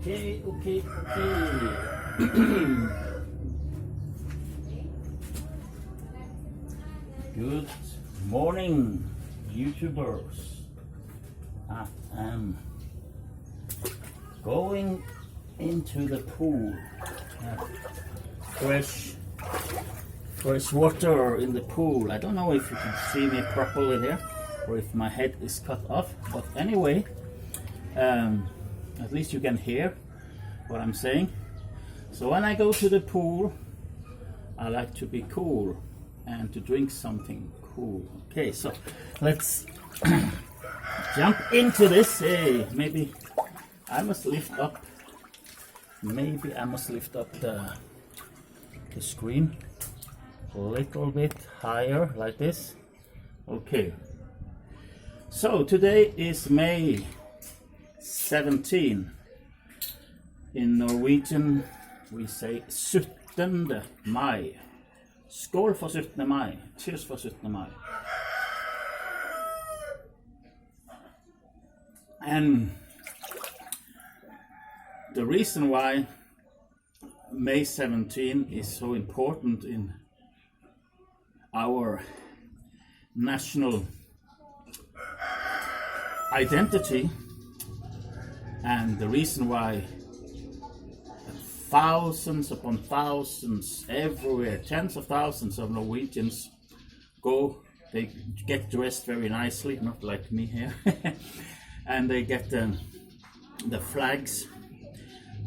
Okay. Good morning, YouTubers. I am going into the pool. Fresh water in the pool. I don't know if you can see me properly there or if my head is cut off, but anyway, at least you can hear what I'm saying. So when I go to the pool, I like to be cool and to drink something cool. Okay, so let's jump into this. Hey, maybe I must lift up. Maybe I must lift up the screen a little bit higher, like this. Okay. So today is May 17. In Norwegian we say 17. Mai. Skål for 17. Mai. Cheers for 17. Mai. And the reason why May 17 is so important in our national identity, and the reason why thousands upon thousands everywhere, tens of thousands of Norwegians they get dressed very nicely, not like me here, and they get the flags.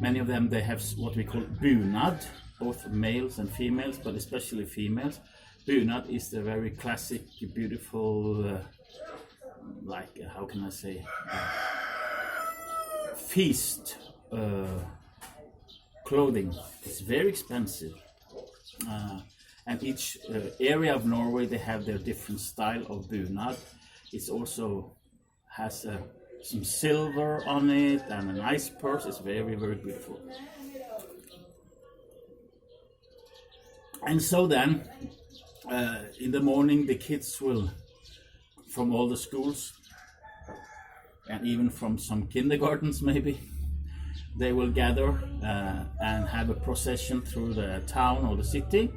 Many of them, they have what we call bunad, both males and females, but especially females. Bunad is the very classic, beautiful, how can I say, feast clothing. It's very expensive, and each area of Norway, they have their different style of bunad. It also has some silver on it and a nice purse. It's very, very beautiful. And so then in the morning, the kids will, from all the schools and even from some kindergartens maybe, they will gather and have a procession through the town or the city.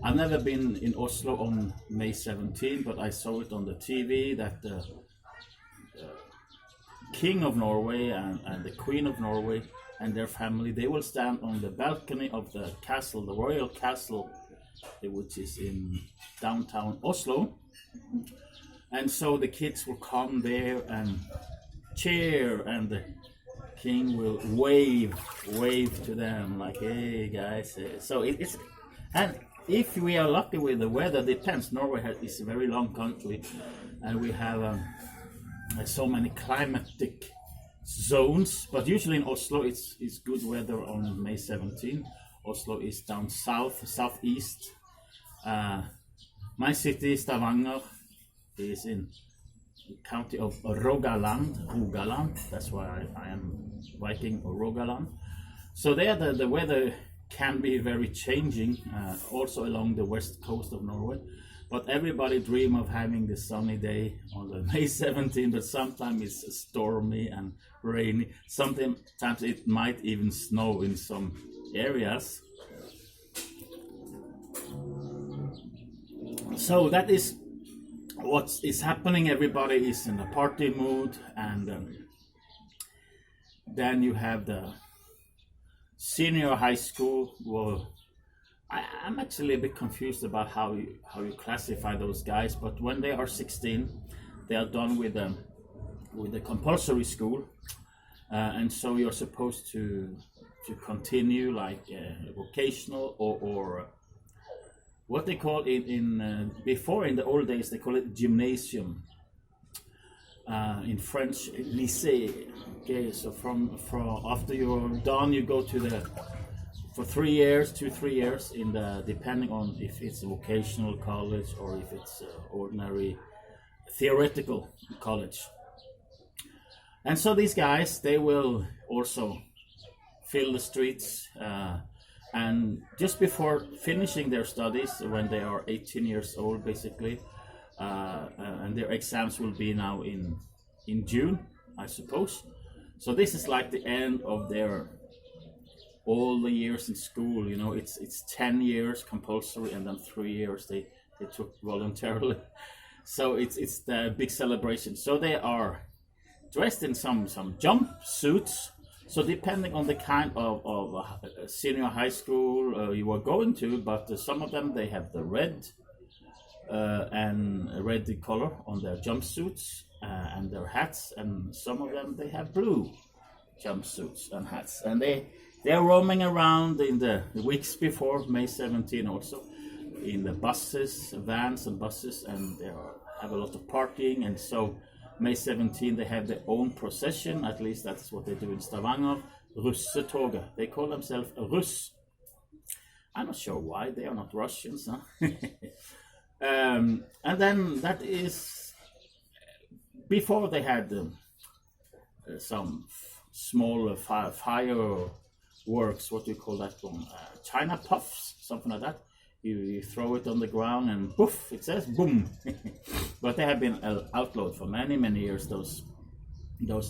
I've never been in Oslo on May 17, but I saw it on the TV that the King of Norway and the Queen of Norway and their family, they will stand on the balcony of the castle, the royal castle, which is in downtown Oslo. And so the kids will come there and cheer, and the king will wave to them like, hey guys. So it's, and if we are lucky with the weather, depends. Norway is a very long country, and we have so many climatic zones, but usually in Oslo it's good weather on May 17. Oslo is down southeast. My city, Stavanger, is in the county of Rogaland. That's why I am Viking or Rogaland. So there the weather can be very changing, also along the west coast of Norway. But everybody dream of having the sunny day on the May 17, but sometimes it's stormy and rainy. Sometimes it might even snow in some areas. So that is what is happening. Everybody is in a party mood, and then you have the senior high school. Well, I'm actually a bit confused about how you classify those guys, but when they are 16, they are done with the compulsory school, and so you're supposed to continue like vocational or what they call it before, in the old days they call it gymnasium, in French lycée. Okay, so from after you're done, you go to for 3 years, 2-3 years, in the, depending on if it's a vocational college or if it's ordinary theoretical college. And so these guys, they will also fill the streets, and just before finishing their studies, when they are 18 years old basically, and their exams will be now in June, I suppose. So this is like the end of their all the years in school. It's 10 years compulsory, and then 3 years they took voluntarily. So it's the big celebration. So they are dressed in some jump suits. So depending on the kind of senior high school you are going to, but some of them, they have the red and red color on their jumpsuits and their hats, and some of them, they have blue jumpsuits and hats, and they're roaming around in the weeks before May 17 also in the vans and buses, and they have a lot of partying. And so May 17 they have their own procession, at least that's what they do in Stavanger, Russetoget. They call themselves Russ. I'm not sure why, they are not Russians, huh? And then that is before they had some small fireworks, what do you call that one? China puffs, something like that. You throw it on the ground and poof, it says boom. But they have been outlawed for many years, those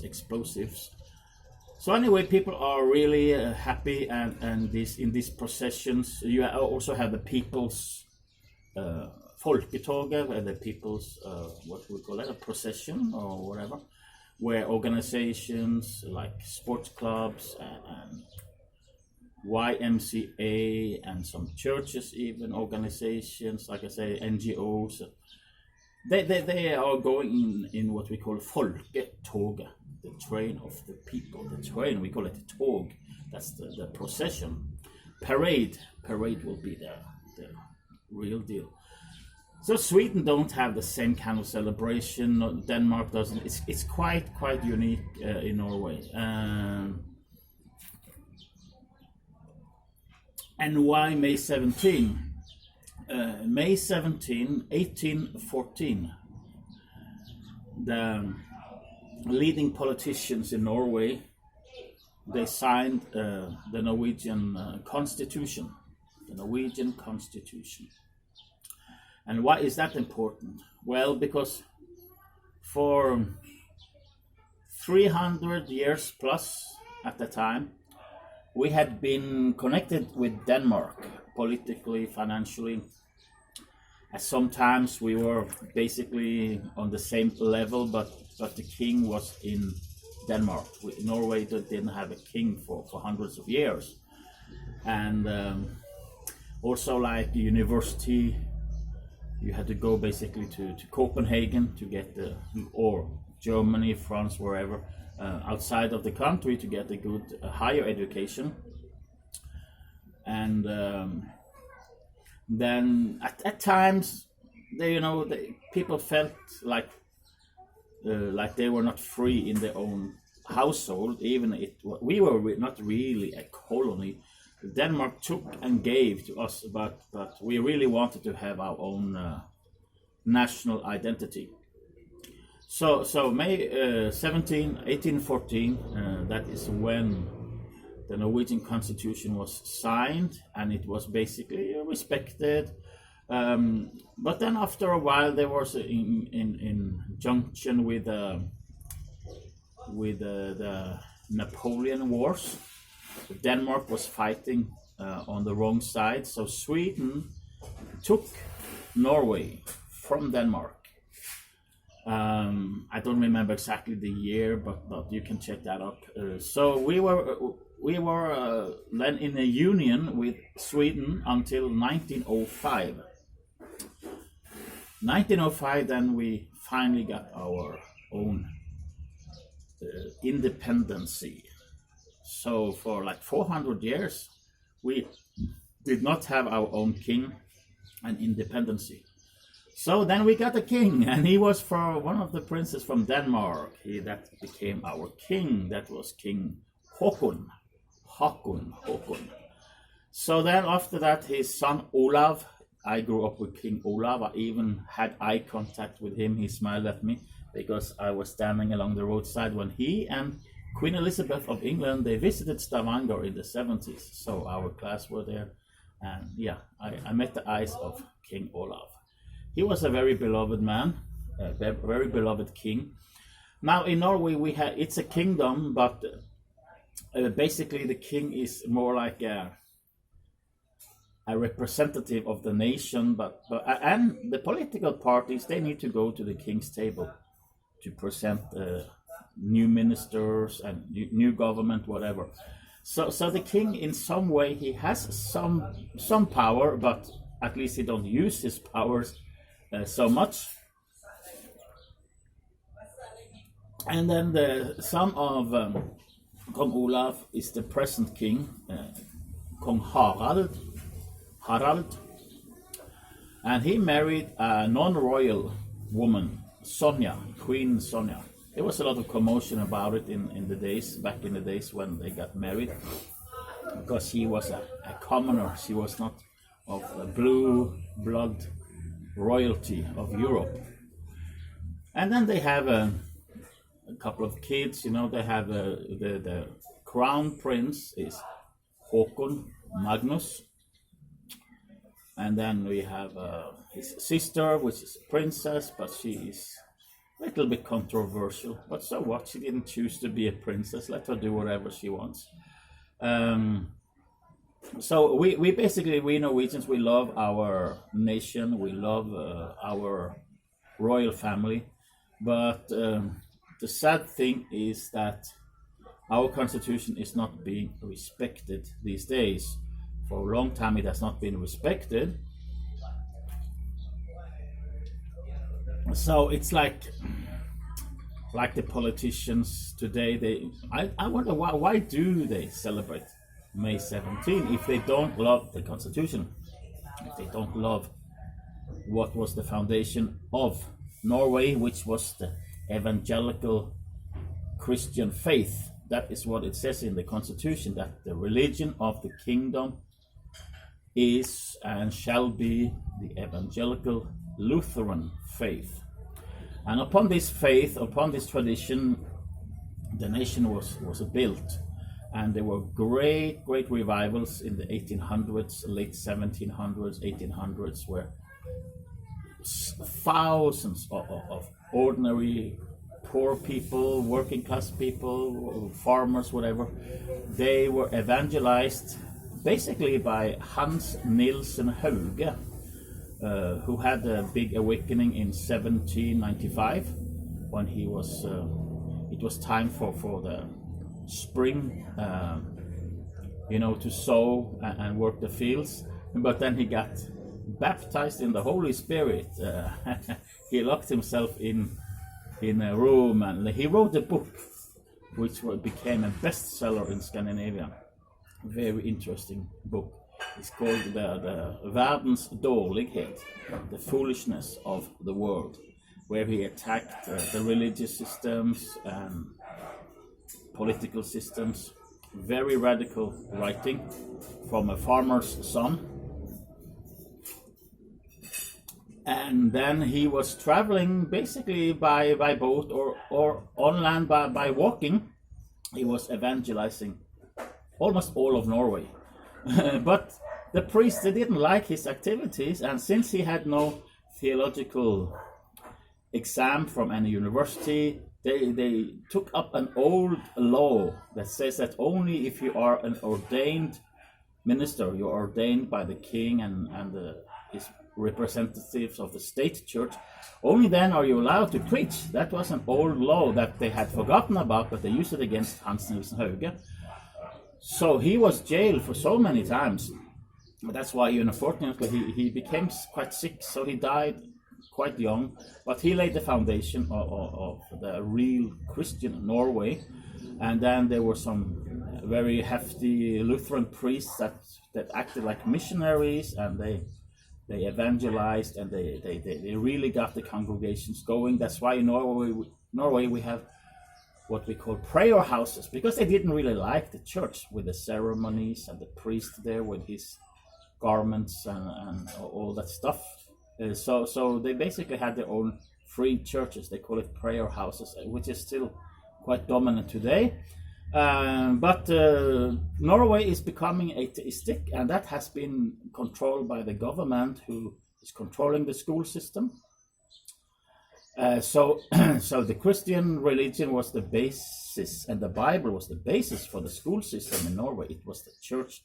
explosives. So anyway, people are really happy, and in these processions you also have the people's Folketoget, the people's what we call it, a procession or whatever, where organizations like sports clubs and YMCA and some churches, even organizations, like I say, NGOs, they are going in what we call Folketoget, the train of the people, the train, we call it the tog, that's the procession. Parade will be the real deal. So Sweden don't have the same kind of celebration, Denmark doesn't. It's quite unique in Norway. And why May 17? May 17, 1814, the leading politicians in Norway, they signed the Norwegian Constitution. The Norwegian Constitution. And why is that important? Well, because for 300 years plus at the time, we had been connected with Denmark politically, financially. Sometimes we were basically on the same level, but the king was in Denmark. Norway didn't have a king for hundreds of years. And also like the university, you had to go basically to Copenhagen to get or Germany, France, wherever, outside of the country to get a good higher education. And then at times, people felt like they were not free in their own household. Even we were not really a colony. Denmark took and gave to us, but we really wanted to have our own national identity. So May 17, 1814, that is when the Norwegian Constitution was signed, and it was basically respected. But then after a while, there was in junction with the Napoleon Wars. Denmark was fighting on the wrong side, so Sweden took Norway from Denmark. I don't remember exactly the year, but you can check that up. So we were then in a union with Sweden until 1905. 1905, then we finally got our own independency. So for like 400 years, we did not have our own king and independency. So then we got a king, and he was for one of the princes from Denmark. That became our king. That was King Håkon. So then after that, his son Olav. I grew up with King Olav. I even had eye contact with him. He smiled at me because I was standing along the roadside when he and Queen Elizabeth of England, they visited Stavanger in the 70s. So our class were there, and yeah, I met the eyes of King Olav. He was a very beloved man, a very beloved king. Now in Norway it's a kingdom, but basically the king is more like a representative of the nation, but and the political parties, they need to go to the king's table to present new ministers and new government, whatever. So the king, in some way, he has some power, but at least he don't use his powers so much. And then the son of Kong Olav is the present king, Kong Harald, and he married a non-royal woman, Sonja, Queen Sonja. There was a lot of commotion about it back in the days when they got married, because she was a commoner. She was not of the blue blood royalty of Europe. And then they have a couple of kids. They have the crown prince is Håkon Magnus. And then we have his sister, which is a princess, but she is a little bit controversial. But so what? She didn't choose to be a princess. Let her do whatever she wants. So we basically, we Norwegians, we love our nation. We love our royal family. But the sad thing is that our constitution is not being respected these days. For a long time it has not been respected. So it's like the politicians today, I wonder why do they celebrate May 17 if they don't love the constitution, if they don't love what was the foundation of Norway, which was the evangelical Christian faith. That is what it says in the constitution, that the religion of the kingdom is and shall be the evangelical Lutheran faith. And upon this faith, upon this tradition, the nation was built. And there were great revivals in the 1800s, late 1700s, 1800s, where thousands of ordinary poor people, working class people, farmers, whatever, they were evangelized basically by Hans Nielsen Hauge, who had a big awakening in 1795 when he was. It was time for the spring, to sow and work the fields. But then he got baptized in the Holy Spirit. He locked himself in a room, and he wrote a book which became a bestseller in Scandinavia. Very interesting book. It's called the Världens dårlighet, the foolishness of the world, where he attacked the religious systems and political systems. Very radical writing from a farmer's son. And then he was traveling basically by boat or on land by walking. He was evangelizing almost all of Norway. But the priests, they didn't like his activities, and since he had no theological exam from any university, they took up an old law that says that only if you are an ordained minister, you're ordained by the king and his representatives of the state church, only then are you allowed to preach. That was an old law that they had forgotten about, but they used it against Hans Nielsen Hauge. So he was jailed for so many times. That's why, unfortunately, he became quite sick, so he died quite young. But he laid the foundation of the real Christian Norway. And then there were some very hefty Lutheran priests that acted like missionaries, and they evangelized, and they really got the congregations going. That's why in Norway we have what we call prayer houses, because they didn't really like the church with the ceremonies and the priest there with his garments and all that stuff. So they basically had their own free churches. They call it prayer houses, which is still quite dominant today. But Norway is becoming atheistic, and that has been controlled by the government, who is controlling the school system. So, so the Christian religion was the basis, and the Bible was the basis for the school system in Norway. It was the church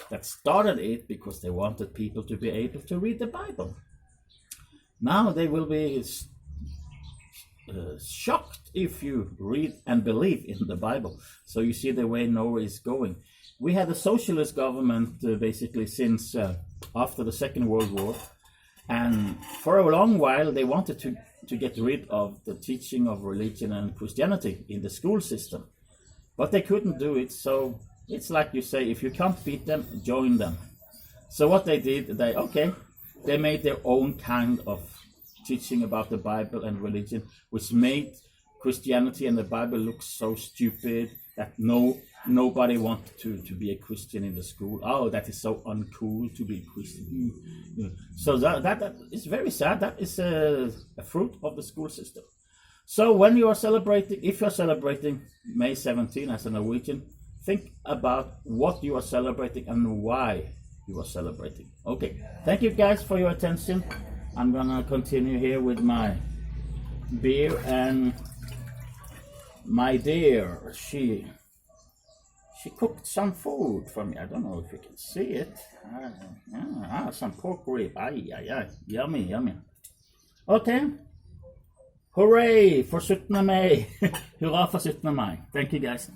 that started it because they wanted people to be able to read the Bible. Now they will be shocked if you read and believe in the Bible. So you see the way Norway is going. We had a socialist government basically since after the Second World War, and for a long while they wanted to get rid of the teaching of religion and Christianity in the school system, but they couldn't do it. So it's like you say, if you can't beat them, join them. So what they did, they made their own kind of teaching about the Bible and religion, which made Christianity and the Bible look so stupid that nobody wanted to be a Christian in the school. Oh, that is so uncool to be a Christian. So that is very sad. That is a fruit of the school system. So when you are celebrating, if you are celebrating May 17 as a Norwegian, think about what you are celebrating and why you are celebrating. Okay, thank you guys for your attention. I'm gonna continue here with my beer, and my dear, she cooked some food for me. I don't know if you can see it. Some pork rib. Yummy, yummy. Okay. Hooray for 17. Mai. Hurra for 17. Mai. Thank you guys.